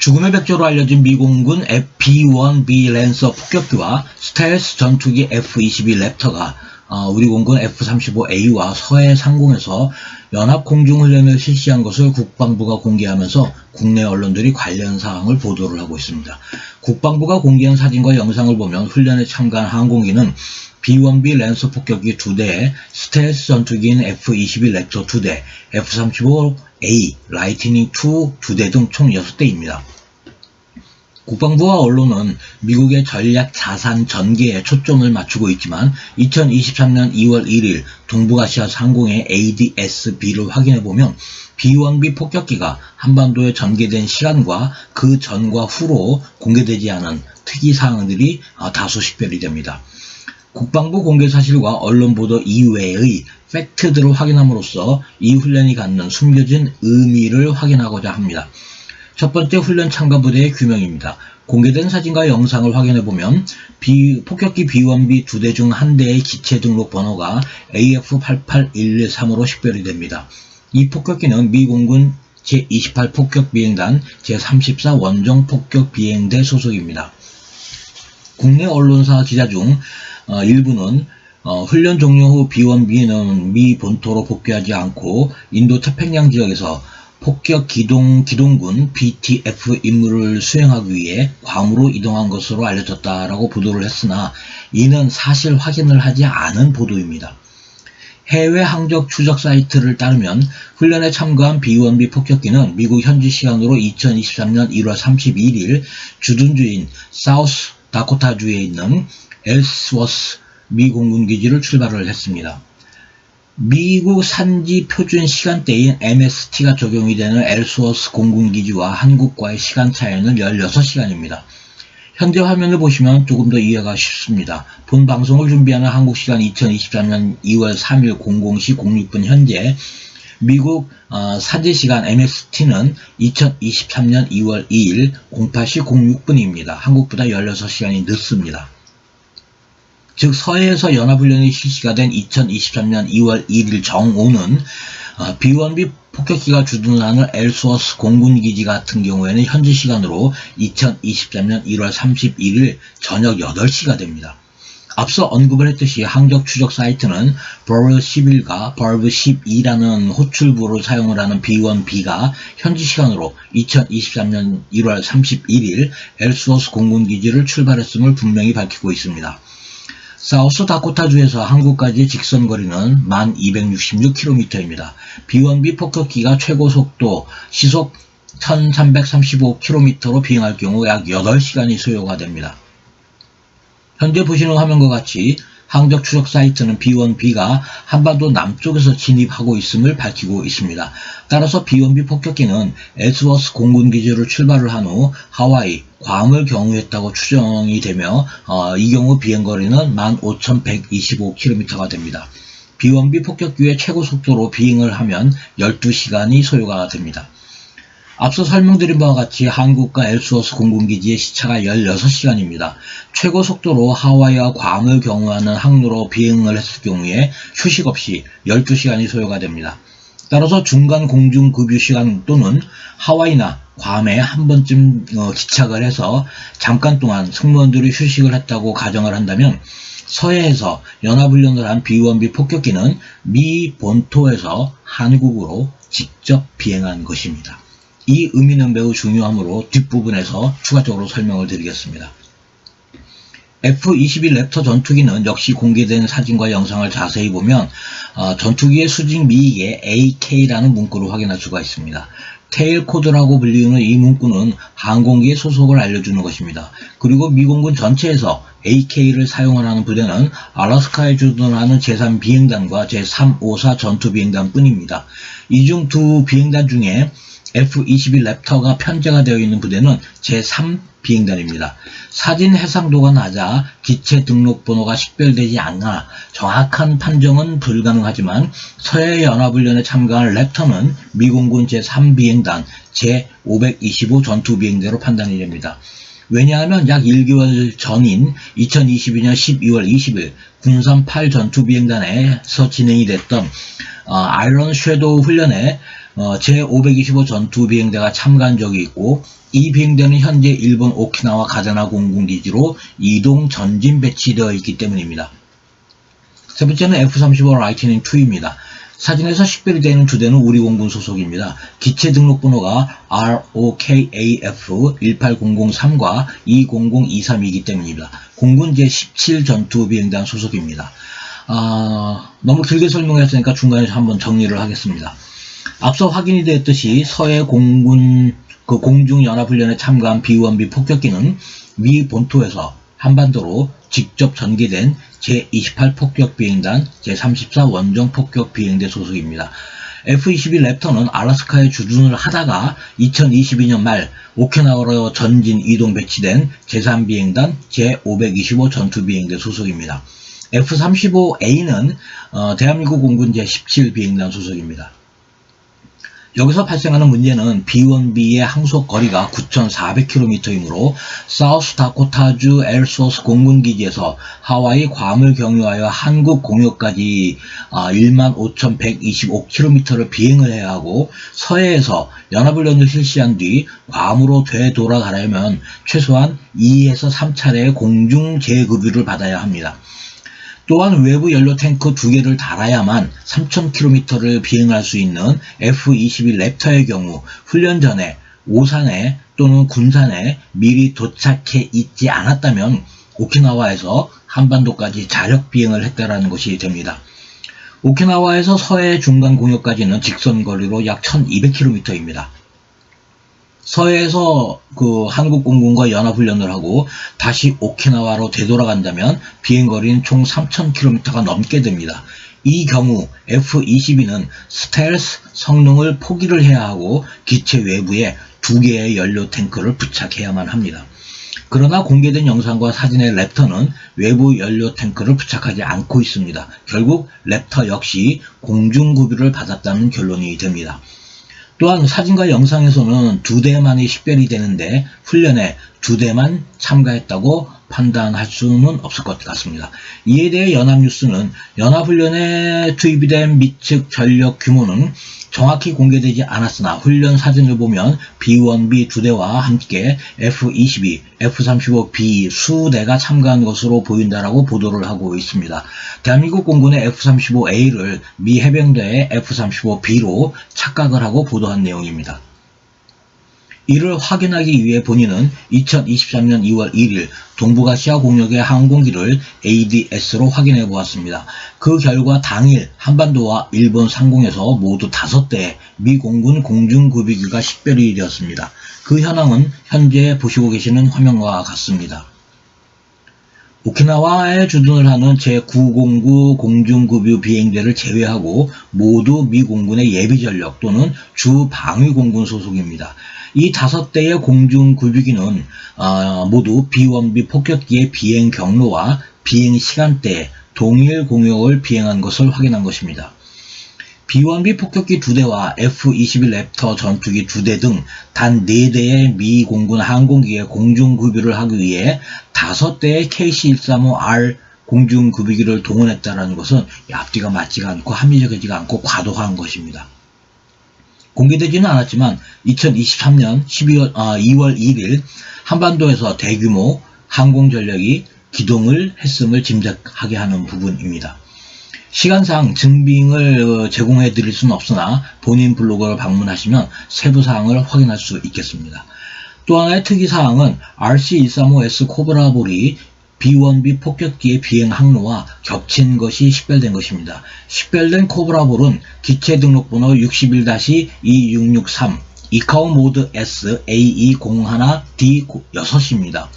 죽음의 백조로 알려진 미공군 B-1B 랜서 폭격기와 스텔스 전투기 F-22 랩터가 우리 공군 F-35A와 서해 상공에서 연합공중훈련을 실시한 것을 국방부가 공개하면서 국내 언론들이 관련 사항을 보도를 하고 있습니다. 국방부가 공개한 사진과 영상을 보면 훈련에 참가한 항공기는 B-1B 랜서 폭격기 2대, 스텔스 전투기인 F-22 랩터 2대, F-35A 라이트닝 II 2대 등 총 6대입니다. 국방부와 언론은 미국의 전략 자산 전개에 초점을 맞추고 있지만 2023년 2월 1일 동북아시아 상공의 ADS-B를 확인해보면 B-1B 폭격기가 한반도에 전개된 시간과 그 전과 후로 공개되지 않은 특이사항들이 다소 식별이 됩니다. 국방부 공개 사실과 언론 보도 이외의 팩트들을 확인함으로써 이 훈련이 갖는 숨겨진 의미를 확인하고자 합니다. 첫 번째 훈련 참가 부대의 규명입니다. 공개된 사진과 영상을 확인해보면 폭격기 B-1B 2대 중 한 대의 기체 등록 번호가 AF88113으로 식별이 됩니다. 이 폭격기는 미 공군 제28 폭격비행단 제34 원정 폭격비행대 소속입니다. 국내 언론사 기자 중 일부는 훈련 종료 후 B-1B는 미 본토로 복귀하지 않고 인도 태평양 지역에서 폭격 기동군 BTF 임무를 수행하기 위해 괌으로 이동한 것으로 알려졌다라고 보도를 했으나 이는 사실 확인을 하지 않은 보도입니다. 해외 항적 추적 사이트를 따르면 훈련에 참가한 B-1B 폭격기는 미국 현지 시간으로 2023년 1월 31일 주둔주인 사우스 다코타주에 있는 엘스워스 미 공군기지를 출발을 했습니다. 미국 산지 표준 시간대인 MST가 적용이 되는 엘스워스 공군기지와 한국과의 시간 차이는 16시간입니다. 현재 화면을 보시면 조금 더 이해가 쉽습니다. 본 방송을 준비하는 한국시간 2023년 2월 3일 00시 06분 현재 미국 산지시간 MST는 2023년 2월 2일 08시 06분입니다. 한국보다 16시간이 늦습니다. 즉 서해에서 연합훈련이 실시가 된 2023년 2월 1일 정오는 B-1B 폭격기가 주둔하는 엘스워스 공군기지 같은 경우에는 현지 시간으로 2023년 1월 31일 저녁 8시가 됩니다. 앞서 언급을 했듯이 항적 추적 사이트는 버브 11과 버브 12라는 호출부를 사용을 하는 B-1B가 현지 시간으로 2023년 1월 31일 엘스워스 공군기지를 출발했음을 분명히 밝히고 있습니다. 사우스 다코타주에서 한국까지의 직선 거리는 1266km입니다. B-1B 폭격기가 최고 속도 시속 1335km로 비행할 경우 약 8시간이 소요가 됩니다. 현재 보시는 화면과 같이 항적 추적 사이트는 B-1B가 한반도 남쪽에서 진입하고 있음을 밝히고 있습니다. 따라서 B-1B 폭격기는 엘스워스 공군기지를 출발을 한 후 하와이, 괌을 경유했다고 추정이 되며 이 경우 비행거리는 15,125km가 됩니다. B-1B 폭격기의 최고 속도로 비행을 하면 12시간이 소요가 됩니다. 앞서 설명드린 바와 같이 한국과 엘스워스 공군기지의 시차가 16시간입니다. 최고 속도로 하와이와 괌을 경유하는 항로로 비행을 했을 경우에 휴식 없이 12시간이 소요가 됩니다. 따라서 중간 공중 급유 시간 또는 하와이나 괌에 한 번쯤 기착을 해서 잠깐 동안 승무원들이 휴식을 했다고 가정을 한다면 서해에서 연합훈련을 한 B-1B 폭격기는 미 본토에서 한국으로 직접 비행한 것입니다. 이 의미는 매우 중요하므로 뒷부분에서 추가적으로 설명을 드리겠습니다. F-22 랩터 전투기는 역시 공개된 사진과 영상을 자세히 보면 전투기의 수직 미익에 AK라는 문구를 확인할 수가 있습니다. 테일 코드라고 불리는 이 문구는 항공기의 소속을 알려주는 것입니다. 그리고 미공군 전체에서 AK를 사용을 하는 부대는 알래스카에 주둔하는 제3비행단과 제354 전투비행단 뿐입니다. 이 중 두 비행단 중에 F-22 랩터가 편제가 되어 있는 부대는 제3비행단입니다. 사진 해상도가 낮아 기체 등록번호가 식별되지 않아 정확한 판정은 불가능하지만 서해 연합훈련에 참가한 랩터는 미공군 제3비행단 제525 전투비행대로 판단이 됩니다. 왜냐하면 약 1개월 전인 2022년 12월 20일 군산 8 전투비행단에서 진행이 됐던 아이런 섀도우 훈련에 제525 전투 비행대가 참가한 적이 있고, 이 비행대는 현재 일본 오키나와 가데나 공군기지로 이동 전진 배치되어 있기 때문입니다. 세 번째는 F-35 라이트닝 II입니다. 사진에서 식별이 되는 두 대는 우리 공군 소속입니다. 기체 등록번호가 ROKAF 18003과 20023이기 때문입니다. 공군 제17 전투비행단 소속입니다. 너무 길게 설명했으니까 중간에 한번 정리를 하겠습니다. 앞서 확인이 되었듯이 서해 공군 공중연합훈련에 참가한 B-1B 폭격기는 미 본토에서 한반도로 직접 전개된 제28 폭격비행단 제34 원정 폭격비행대 소속입니다. F-22 랩터는 알래스카에 주둔을 하다가 2022년 말 오키나와로 전진 이동 배치된 제3비행단 제525 전투비행대 소속입니다. F-35A는 대한민국 공군 제17 비행단 소속입니다. 여기서 발생하는 문제는 B-1B의 항속 거리가 9,400km이므로 사우스다코타주 엘소스 공군기지에서 하와이 괌을 경유하여 한국 공역까지 15,125km를 비행을 해야 하고, 서해에서 연합훈련을 실시한 뒤 괌으로 되돌아가려면 최소한 2에서 3차례의 공중 재급유를 받아야 합니다. 또한 외부 연료 탱크 2개를 달아야만 3,000km를 비행할 수 있는 F-22 랩터의 경우 훈련 전에 오산에 또는 군산에 미리 도착해 있지 않았다면 오키나와에서 한반도까지 자력 비행을 했다라는 것이 됩니다. 오키나와에서 서해 중간 공역까지는 직선 거리로 약 1,200km입니다. 서해에서 한국 공군과 연합훈련을 하고 다시 오키나와로 되돌아간다면 비행거리는 총 3,000km가 넘게 됩니다. 이 경우 F-22는 스텔스 성능을 포기를 해야 하고 기체 외부에 2개의 연료 탱크를 부착해야만 합니다. 그러나 공개된 영상과 사진의 랩터는 외부 연료 탱크를 부착하지 않고 있습니다. 결국 랩터 역시 공중급유를 받았다는 결론이 됩니다. 또한 사진과 영상에서는 2대만이 식별이 되는데 훈련에 2대만 참가했다고 판단할 수는 없을 것 같습니다. 이에 대해 연합뉴스는 연합훈련에 투입이 된 미측 전력 규모는 정확히 공개되지 않았으나 훈련 사진을 보면 B-1B 2대와 함께 F-22, F-35B 수대가 참가한 것으로 보인다라고 보도를 하고 있습니다. 대한민국 공군의 F-35A를 미 해병대의 F-35B로 착각을 하고 보도한 내용입니다. 이를 확인하기 위해 본인은 2023년 2월 1일 동북아시아 공역의 항공기를 ADS로 확인해 보았습니다. 그 결과 당일 한반도와 일본 상공에서 모두 5대의 미 공군 공중급유기가 식별이 되었습니다. 그 현황은 현재 보시고 계시는 화면과 같습니다. 오키나와에 주둔을 하는 제909 공중급유 비행대를 제외하고 모두 미 공군의 예비전력 또는 주방위공군 소속입니다. 이 5대의 공중급유기는 모두 B-1B 폭격기의 비행 경로와 비행 시간대에 동일 공역을 비행한 것을 확인한 것입니다. B-1B 폭격기 2대와 F-22 랩터 전투기 2대 등 단 4대의 미 공군 항공기의 공중급유를 하기 위해 5대의 KC-135R 공중급유기를 동원했다는 것은 앞뒤가 맞지가 않고 합리적이지가 않고 과도한 것입니다. 공개되지는 않았지만 2023년 2월 1일 한반도에서 대규모 항공전력이 기동을 했음을 짐작하게 하는 부분입니다. 시간상 증빙을 제공해 드릴 수는 없으나 본인 블로그를 방문하시면 세부사항을 확인할 수 있겠습니다. 또 하나의 특이사항은 RC-135S 코브라볼이 B-1B 폭격기의 비행 항로와 겹친 것이 식별된 것입니다. 식별된 코브라볼은 기체 등록번호 61-2663 이카오 모드 S AE01D6입니다.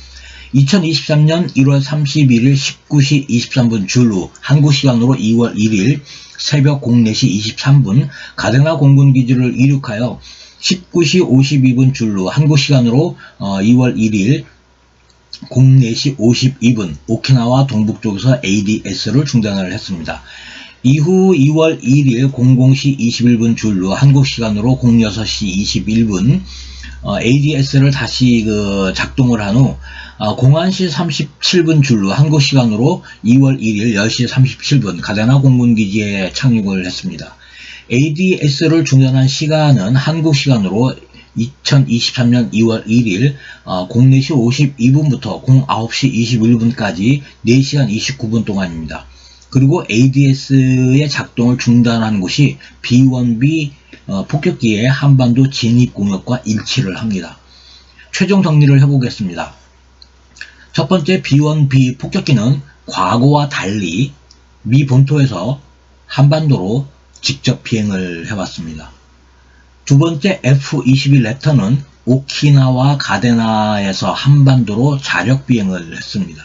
2023년 1월 31일 19시 23분 줄로 한국 시간으로 2월 1일 새벽 04시 23분 가데나 공군기지를 이륙하여 19시 52분 줄로 한국 시간으로 2월 1일 04시 52분 오키나와 동북쪽에서 ADS를 중단을 했습니다. 이후 2월 1일 00시 21분 줄로 한국 시간으로 06시 21분 ADS를 다시 작동을 한 후 01시 37분 줄로 한국 시간으로 2월 1일 10시 37분 가데나 공군기지에 착륙을 했습니다. ADS를 중단한 시간은 한국 시간으로 2023년 2월 1일 04시 52분부터 09시 21분까지 4시간 29분 동안입니다. 그리고 ADS의 작동을 중단한 곳이 B1B 폭격기의 한반도 진입 공역과 일치를 합니다. 최종 정리를 해보겠습니다. 첫 번째 B1B 폭격기는 과거와 달리 미 본토에서 한반도로 직접 비행을 해왔습니다. 두 번째 F-22 랩터는 오키나와 가데나에서 한반도로 자력 비행을 했습니다.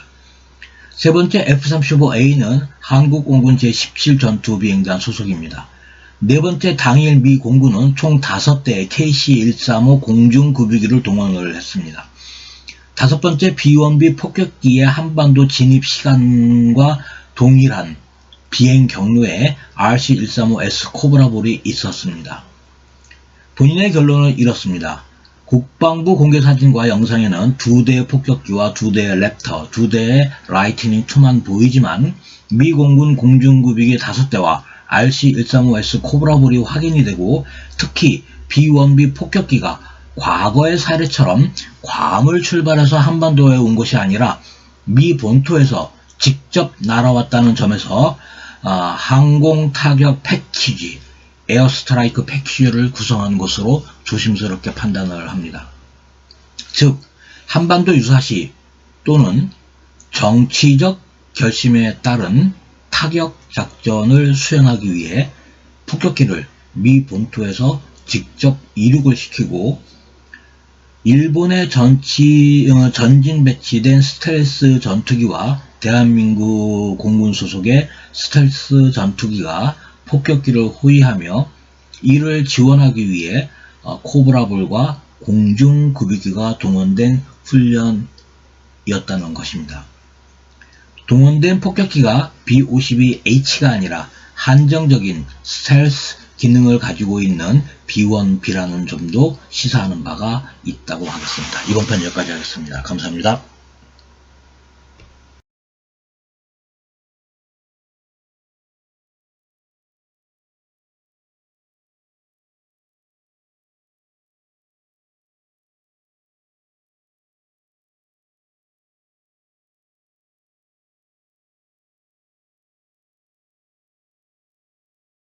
세 번째 F-35A는 한국공군 제17 전투비행단 소속입니다. 네 번째 당일 미 공군은 총 5대의 KC-135 공중급유기를 동원을 했습니다. 다섯 번째 B-1B 폭격기의 한반도 진입 시간과 동일한 비행 경로에 RC-135S 코브라볼이 있었습니다. 본인의 결론은 이렇습니다. 국방부 공개사진과 영상에는 2대의 폭격기와 2대의 랩터, 2대의 라이트닝 2만 보이지만 미 공군 공중급유기 5대와 RC-135S 코브라볼이 확인이 되고 특히 B-1B 폭격기가 과거의 사례처럼 괌을 출발해서 한반도에 온 것이 아니라 미 본토에서 직접 날아왔다는 점에서 항공 타격 패키지, 에어스트라이크 패키지를 구성한 것으로 조심스럽게 판단을 합니다. 즉 한반도 유사시 또는 정치적 결심에 따른 타격 작전을 수행하기 위해 폭격기를 미 본토에서 직접 이륙을 시키고 일본에 전진 배치된 스텔스 전투기와 대한민국 공군 소속의 스텔스 전투기가 폭격기를 호위하며 이를 지원하기 위해 코브라볼과 공중급유기가 동원된 훈련이었다는 것입니다. 동원된 폭격기가 B-52H가 아니라 한정적인 스텔스 기능을 가지고 있는 B-1B라는 점도 시사하는 바가 있다고 하겠습니다. 이번 편 여기까지 하겠습니다. 감사합니다.